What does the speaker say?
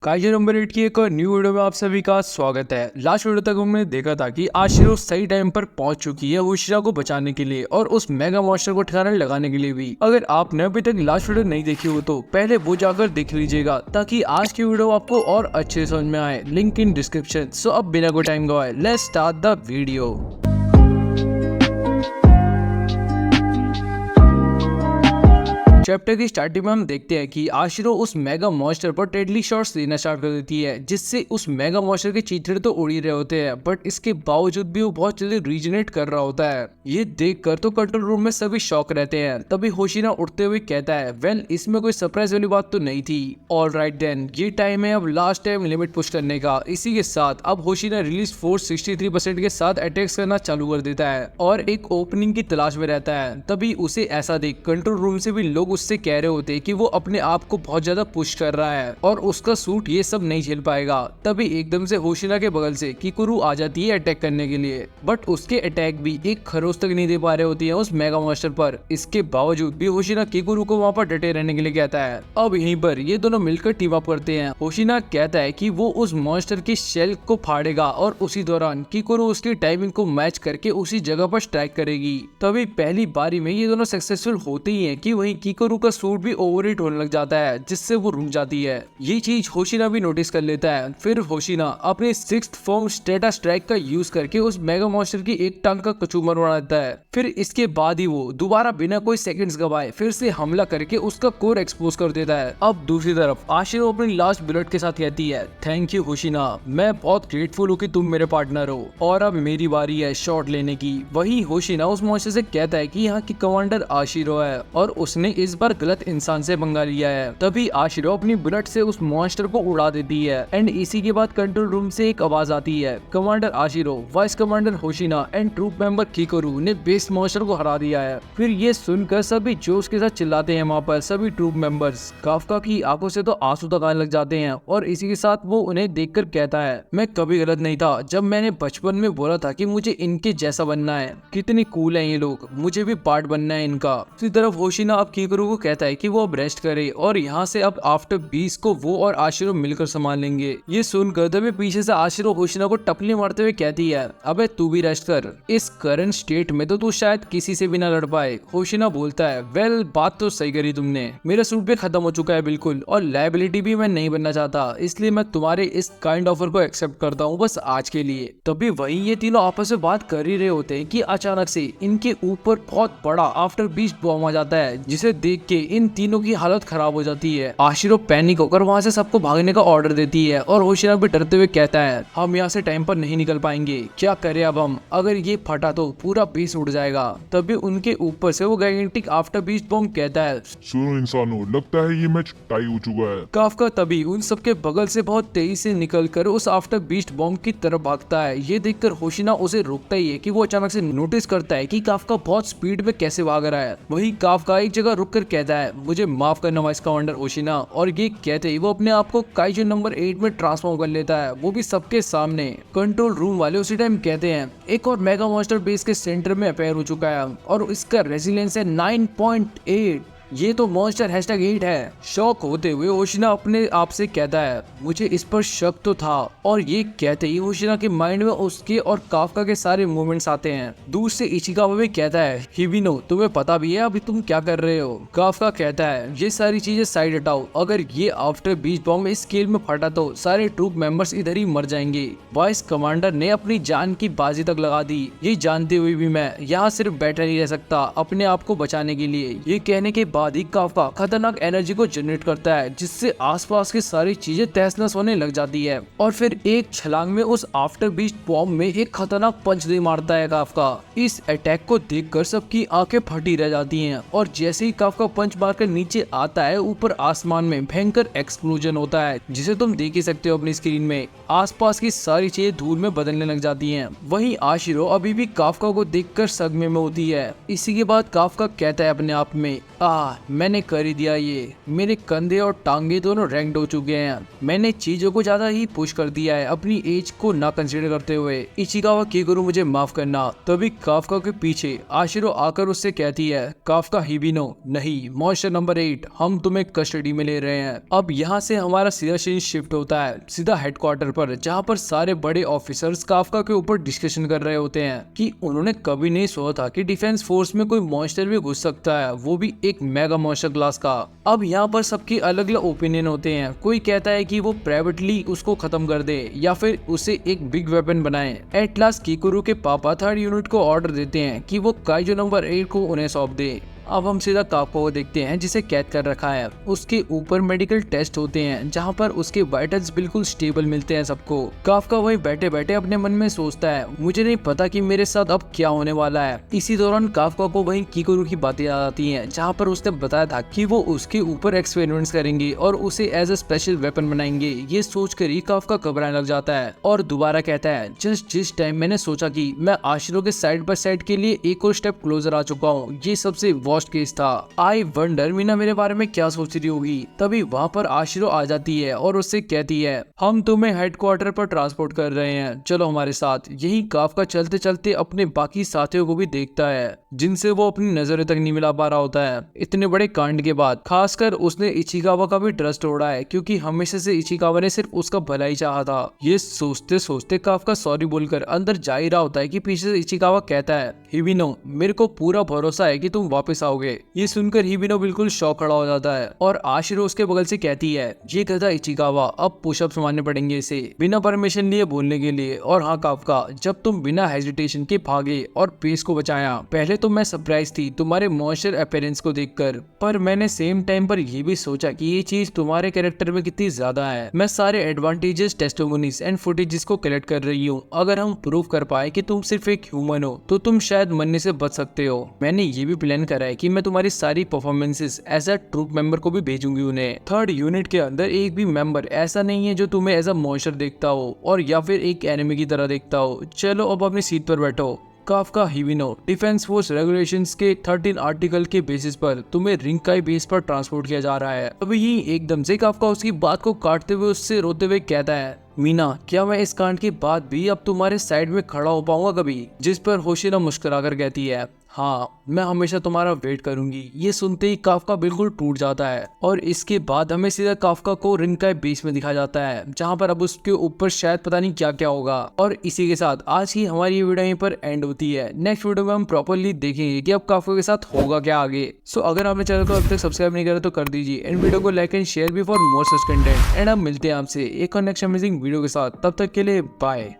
Kaizer number 8 की एक और न्यू वीडियो में आप सभी का स्वागत है। लास्ट वीडियो तक हमने देखा था कि आशिरो सही टाइम पर पहुंच चुकी है होशिरा को बचाने के लिए और उस मेगा मॉन्स्टर को ठिकाने लगाने के लिए भी। अगर आपने अभी तक लास्ट वीडियो नहीं देखी हो तो पहले वो जाकर देख लीजिएगा ताकि आज की वीडियो आपको और अच्छे समझ में आए। Link in description. सो अब बिना कोई टाइम गवाए let's start the video. Chapter की स्टार्टिंग में हम देखते हैं कि आशिरो उस मेगा मॉन्स्टर पर डेडली शॉट्स देना स्टार्ट कर देती है, जिससे उस मेगा मॉन्स्टर के चीथड़े तो उड़ ही रहे होते हैं, बट इसके बावजूद भी वो बहुत जल्दी रीजनरेट कर रहा होता है। ये देखकर तो कंट्रोल रूम में सभी शॉक रहते हैं। तभी होशिना उठते हुए कहता है, वेल इसमें कोई सरप्राइज वाली बात तो नहीं थी। ऑल राइट देन, ये टाइम है अब लास्ट टाइम लिमिट पुश करने का। इसी के साथ अब होशिना रिलीज फोर्स 63% के साथ अटैक्स करना चालू कर देता है और एक ओपनिंग की तलाश में रहता है। तभी उसे ऐसा देख कंट्रोल रूम से भी लोग उससे कह रहे होते कि वो अपने आप को बहुत ज्यादा पुश कर रहा है और उसका सूट ये सब नहीं झेल पाएगा। तभी एकदम से होशिना के बगल से किकुरु आ जाती है अटैक करने के लिए, बट उसके अटैक भी एक खरोच तक नहीं दे पा रहे होती है उस मेगा मॉन्स्टर पर। इसके बावजूद भी होशिना किकुरु को वहाँ पर डटे रहने के लिए कहता है। अब यहीं पर ये दोनों मिलकर टीम अप करते हैं। होशिना कहता है कि वो उस मॉन्स्टर की शेल को फाड़ेगा और उसी दौरान किकुरु उसकी टाइमिंग को मैच करके उसी जगह पर स्ट्राइक करेगी। तभी पहली बारी में ये दोनों सक्सेसफुल होते ही है कि वहीं किकुरु का सूट भी ओवरहीट होने लग जाता है, जिससे वो रुक जाती है। ये चीज होशिना भी नोटिस कर लेता है। फिर होशिना अपने 6th फॉर्म स्टेटा स्ट्राइक का यूज करके उस मेगा मॉन्स्टर की एक टांग का कचूमर बना देता है। फिर इसके बाद ही वो दोबारा बिना कोई सेकंड्स गवाए फिर से हमला करके उसका कोर एक्सपोज कर देता है। अब दूसरी तरफ आशिरो अपनी लास्ट बुलेट के साथ कहती है, थैंक यू होशिना, मैं बहुत ग्रेटफुल हूँ कि तुम मेरे पार्टनर हो और अब मेरी बारी है शॉट लेने की। वही होशिना उस मॉन्स्टर से कहता है कि यहाँ की कमांडर आशिरो है और उसने इस बार गलत इंसान से पंगा लिया है। तभी आशिरो अपनी बुलेट से उस मॉन्स्टर को उड़ा देती है एंड इसी के बाद कंट्रोल रूम से एक आवाज आती है, commander Ashiro, vice commander Hoshina and troop member Kikoru ने बेस्ट मॉन्स्टर को हरा दिया है। फिर ये सुनकर सभी जोश के साथ चिल्लाते हैं वहाँ पर सभी ट्रूप मेंबर्स। काफका की आंखों से तो आंसू तक आने लग जाते हैं और इसी के साथ वो उन्हें देखकर कहता है, मैं कभी गलत नहीं था जब मैंने बचपन में बोला था कि मुझे इनके जैसा बनना है। कितनी कूल है ये लोग, मुझे भी पार्ट बनना है इनका। दूसरी तरफ होशिना अब किकुरु को कहता है कि वो अब रेस्ट करे और यहाँ से अब आफ्टर 20 को वो और आशिरो मिलकर संभाल लेंगे। ये सुनकर तभी पीछे से आशिरो होशिना को टपली मारते हुए कहती है, अबे तू भी रेस्ट कर, इस करंट स्टेट में तो तू शायद किसी से भी ना लड़ पाए। होशिना बोलता है, वेल बात तो सही करी तुमने, मेरा सूट भी खत्म हो चुका है बिल्कुल और लायबिलिटी भी मैं नहीं बनना चाहता, इसलिए मैं तुम्हारे इस काइंड ऑफर को एक्सेप्ट करता हूँ बस आज के लिए। तभी वही ये तीनों आपस में बात कर ही रहे होते हैं कि अचानक से इनके ऊपर बहुत बड़ा आफ्टर 20 बॉम्ब आ जाता है, जिसे देख के इन तीनों की हालत खराब हो जाती है। आशिरो पैनिक होकर वहाँ से सबको भागने का ऑर्डर देती है और होशिना भी डरते हुए कहता है, हम यहाँ से टाइम पर नहीं निकल पाएंगे, क्या करें अब हम, अगर ये फटा तो पूरा बेस उड़ जाएगा। तभी उनके ऊपर से वो गैगेटिक आफ्टर 20 बॉम्ब कहता है, सुनो इंसानों, लगता है ये मैच टाई हो चुका है। काफका तभी उन सबके बगल से बहुत तेजी से निकलकर उस आफ्टर बीस्ट बॉम्ब की तरफ भागता है। ये देखकर होशिना उसे रोकता ही है कि वो अचानक से नोटिस करता है कि काफका बहुत स्पीड में कैसे भाग रहा है। वही काफका एक जगह रुक कर कहता है, मुझे माफ करना वाइस कमांडर होशिना, और ये कहते ही वो अपने आप को काइजू नंबर 8 में ट्रांसफॉर्म कर लेता है, वो भी सबके सामने। कंट्रोल रूम वाले उसी टाइम कहते हैं, एक और मेगा मॉन्स्टर बेस के सेंटर में अपेयर हो चुका है और इसका रेजिलियंस है 9.8। ये तो मॉन्स्टर #8 है। शॉक होते हुए होशिना अपने आप से कहता है, मुझे इस पर शक तो था। और ये कहते ही होशिना के माइंड में उसके और काफका के सारे मूवमेंट्स आते हैं। दूर से इचिकावा भी कहता है, हिबिनो तुम्हें पता भी है अभी तुम क्या कर रहे हो। काफका कहता है, ये सारी चीजें साइड हटाओ, अगर ये आफ्टर 20 बॉम्ब इस स्केल में फटा तो सारे ट्रूप मेंबर्स इधर ही मर जाएंगे। वाइस कमांडर ने अपनी जान की बाजी तक लगा दी, ये जानते हुए भी मैं यहाँ सिर्फ बैठा नहीं रह सकता अपने आप को बचाने के लिए। ये कहने के बाद ही काफका खतरनाक एनर्जी को जनरेट करता है, जिससे आसपास की सारी चीजें तहस-नहस होने लग जाती है और फिर एक छलांग में उस आफ्टर बीस्ट बॉम्ब में एक खतरनाक पंच दे मारता है काफका। इस अटैक को देखकर सबकी आंखें फटी रह जाती हैं और जैसे ही काफका पंच मारकर नीचे आता है, ऊपर आसमान में भयंकर एक्सप्लोजन होता है, जिसे तुम देख ही सकते हो अपनी स्क्रीन में। आसपास की सारी चीजें धूल में बदलने लग जाती हैं। वहीं आशिरो अभी भी काफका को देखकर सदमे में होती है। इसी के बाद काफका कहता है अपने आप में, हाँ मैंने कर ही दिया ये, मेरे कंधे और टांगे दोनों रैंक्ड हो चुके हैं। मैंने चीजों को ज्यादा ही पुश कर दिया है अपनी एज को ना कंसीडर करते हुए। इचिकावा कीकुरु मुझे माफ करना। तभी काफका के पीछे आशिरो आकर उससे कहती है, काफका हिबिनो नहीं, मॉन्स्टर नंबर 8 हम तुम्हें कस्टडी में ले रहे हैं। अब यहाँ से हमारा सीधा सीन शिफ्ट होता है सीधा हेडक्वार्टर पर, जहाँ पर सारे बड़े ऑफिसर्स काफका के ऊपर डिस्कशन कर रहे होते हैं कि उन्होंने कभी नहीं सोचा था कि डिफेंस फोर्स में कोई मॉन्स्टर भी घुस सकता है, वो भी एक मेगा मॉन्स्टर क्लास का। अब यहाँ पर सबके अलग अलग ओपिनियन होते हैं। कोई कहता है कि वो प्राइवेटली उसको खत्म कर दे या फिर उसे एक बिग वेपन बनाए। एट लास्ट कीकुरु के पापा थर्ड यूनिट को ऑर्डर देते हैं कि वो काइजो नंबर 8 को उन्हें सौंप दे। अब हम सीधा काफका को देखते हैं जिसे कैद कर रखा है। उसके ऊपर मेडिकल टेस्ट होते हैं जहां पर उसके वाइटल्स बिल्कुल स्टेबल मिलते हैं सबको। काफका वहीं बैठे बैठे अपने मन में सोचता है, मुझे नहीं पता कि मेरे साथ अब क्या होने वाला है। इसी दौरान काफका को वहीं कीकुरु की बातें याद आती हैं जहां पर उसने बताया था कि वो उसके ऊपर एक्सपेरिमेंट्स करेंगे और उसे एज ए स्पेशल वेपन बनाएंगे। ये सोचकर ही काफका घबराने लग जाता है और दोबारा कहता है, जस्ट जिस टाइम मैंने सोचा कि मैं आशिरो के साइड बाय साइड के लिए एक और स्टेप क्लोजर आ चुका हूँ, ये सबसे केस था। आई वंडर मीना मेरे बारे में क्या सोच रही होगी। तभी वहाँ पर आशिरो आ जाती है और उससे कहती है, हम तुम्हें हेडक्वार्टर पर ट्रांसपोर्ट कर रहे हैं, चलो हमारे साथ। यही काफका चलते चलते अपने बाकी साथियों को भी देखता है जिनसे वो अपनी नजरें तक नहीं मिला पा रहा होता है इतने बड़े कांड के बाद। खासकर उसने इचिकावा का भी ट्रस्ट तोड़ा है क्योंकि हमेशा से इचिकावा ने सिर्फ उसका भला ही चाहा था। ये सोचते सोचते काफका सॉरी बोलकर अंदर जा ही रहा होता है कि पीछे से इचिकावा कहता है, हिबिनो मेरे को पूरा भरोसा है कि तुम वापस आओगे। ये सुनकर हिबिनो बिल्कुल शौक खड़ा हो जाता है और आशिरो उसके बगल से कहती है, ये गधा इचिकावा अब पुशअप्स मारने पड़ेंगे इसे बिना परमिशन लिए बोलने के लिए। और हाँ काफका, जब तुम बिना हेजिटेशन के भागे और पेस को बचाया, पहले तो मैं सरप्राइज थी तुम्हारे मॉन्स्टर अपीयरेंस को देखकर, पर मैंने सेम टाइम पर ये भी सोचा कि ये चीज तुम्हारे कैरेक्टर में कितनी ज्यादा है। मैं सारे एडवांटेजेस, टेस्टिमोनीज एंड फुटेजेस को कलेक्ट कर रही हूँ। अगर हम प्रूव कर पाए कि तुम सिर्फ एक ह्यूमन हो तो तुम शायद मरने से बच सकते हो। मैंने ये भी प्लान करा है कि मैं तुम्हारी सारी performances as a troupe member को भी भेजूंगी उन्हें। थर्ड यूनिट के अंदर एक भी मेंबर ऐसा नहीं है जो तुम्हें एज अ मॉन्स्टर देखता हो और या फिर एक एनिमी की तरह देखता हो। चलो अब अपनी सीट पर बैठो। काफका हिबिनो, डिफेंस फोर्स रेगुलेशंस के 13 आर्टिकल के बेसिस पर तुम्हें रिंकाई बेस पर ट्रांसपोर्ट किया जा रहा है। अभी ही एकदम से काफका उसकी बात को काटते हुए उससे रोते हुए कहता है, मीना क्या मैं इस कांड के बाद भी अब तुम्हारे साइड में खड़ा हो पाऊंगा कभी? जिस पर होशिना मुस्कुराकर कहती है, हाँ मैं हमेशा तुम्हारा वेट करूंगी। ये सुनते ही काफका बिल्कुल टूट जाता है और इसके बाद हमें सीधा काफका को रिंकाई बेस में दिखा जाता है जहाँ पर अब उसके ऊपर शायद पता नहीं क्या क्या होगा। और इसी के साथ आज की हमारी ये वीडियो यहीं पर एंड होती है। नेक्स्ट वीडियो में हम प्रॉपरली देखेंगे कि अब काफका के साथ होगा क्या आगे। सो अगर आपने चैनल को अब तक सब्सक्राइब नहीं करा तो कर दीजिए एंड वीडियो को लाइक एंड शेयर भी for more such content. And अब मिलते हैं आपसे एक और नेक्स्ट अमेजिंग वीडियो के साथ, तब तक के लिए बाय।